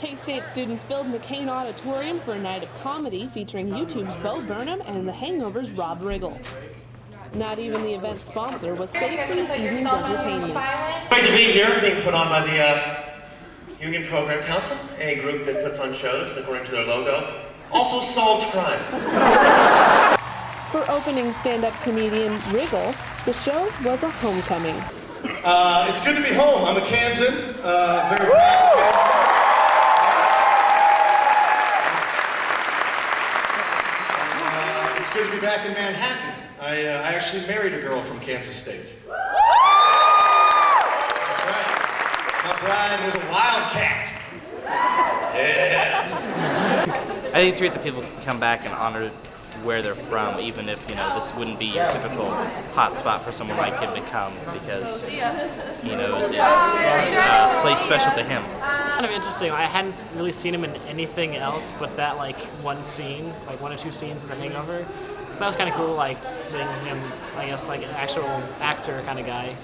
K-State students filled McCain Auditorium for a night of comedy featuring YouTube's Burnham and The Hangover's Rob Riggle. Not even the event's sponsor was safe from the evening's entertainment. Great to be here, being put on by the Union Program Council, a group that puts on shows, according to their logo, also solves crimes. For opening stand-up comedian Riggle, the show was a homecoming. It's good to be home. I'm a Kansan, very proud Kansan. It's good to be back in Manhattan. I actually married a girl from Kansas State. That's right. My bride was a wildcat. Yeah. I think it's great that people can come back and honor where they're from, even if, you know, this wouldn't be your typical hot spot for someone like him to come, because he knows it's a place special to him. Kind of interesting. I hadn't really seen him in anything else but that one scene, like one or two scenes in The Hangover. So that was kind of cool, like seeing him, I guess, like an actual actor kind of guy.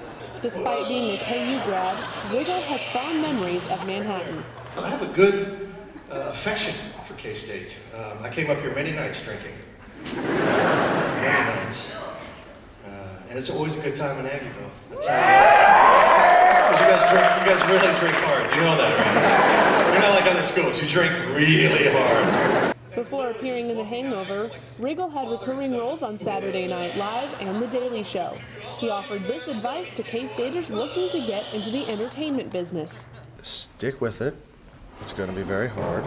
Despite being a KU grad, Riggle has fond memories of Manhattan. I have a good affection for K-State. I came up here many nights drinking. Many nights. And it's always a good time in Aggieville. Because you guys really drink hard. You know that, right? You're not like other schools. You drink really hard. Before appearing in The Hangover, Riggle had recurring roles on Saturday Night Live and The Daily Show. He offered this advice to K-Staters looking to get into the entertainment business. Stick with it. It's going to be very hard.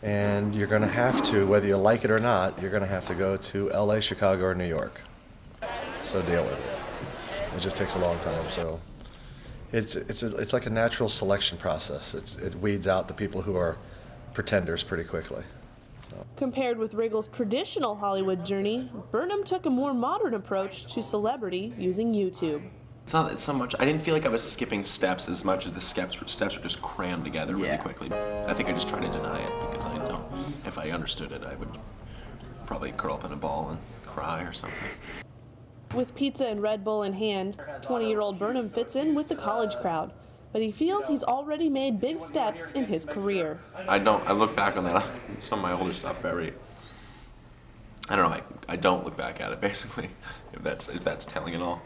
And you're going to have to, whether you like it or not, you're going to have to go to LA, Chicago, or New York. So deal with it. It just takes a long time. So it's like a natural selection process. It weeds out the people who are pretenders pretty quickly. So. Compared with Riggle's traditional Hollywood journey, Burnham took a more modern approach to celebrity using YouTube. It's not so much, I didn't feel like I was skipping steps as much as the steps were just crammed together really quickly. I think I just try to deny it because I don't. If I understood it, I would probably curl up in a ball and cry or something. With pizza and Red Bull in hand, 20-year-old Burnham fits in with the college crowd, but he feels he's already made big steps in his career. I look back on that, some of my older stuff I don't know, I don't look back at it basically, if that's telling it all.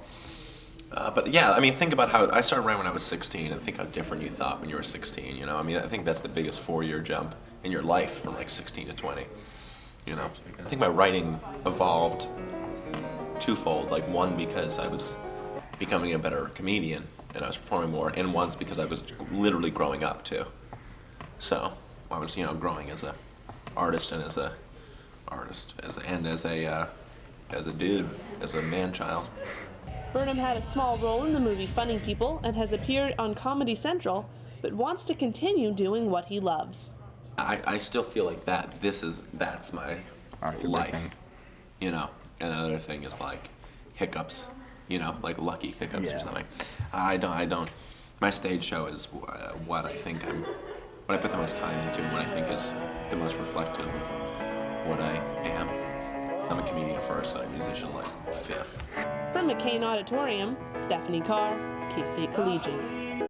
But yeah, I mean, think about how I started writing when I was 16 and think how different you thought when you were 16, you know? I mean, I think that's the biggest 4-year jump in your life from like 16 to 20, you know? I think my writing evolved twofold, like one because I was becoming a better comedian and I was performing more, and once because I was literally growing up too. So I was, you know, growing as a artist and as a dude, as a man-child. Burnham had a small role in the movie Funny People and has appeared on Comedy Central, but wants to continue doing what he loves. I still feel like that's my life, you know. And the other thing is like hiccups, you know, like lucky hiccups or something. I don't. My stage show is what I put the most time into, and what I think is the most reflective of what I am. I'm a comedian first, and I'm a musician like fifth. From McCain Auditorium, Stephanie Carr, K-State Collegiate.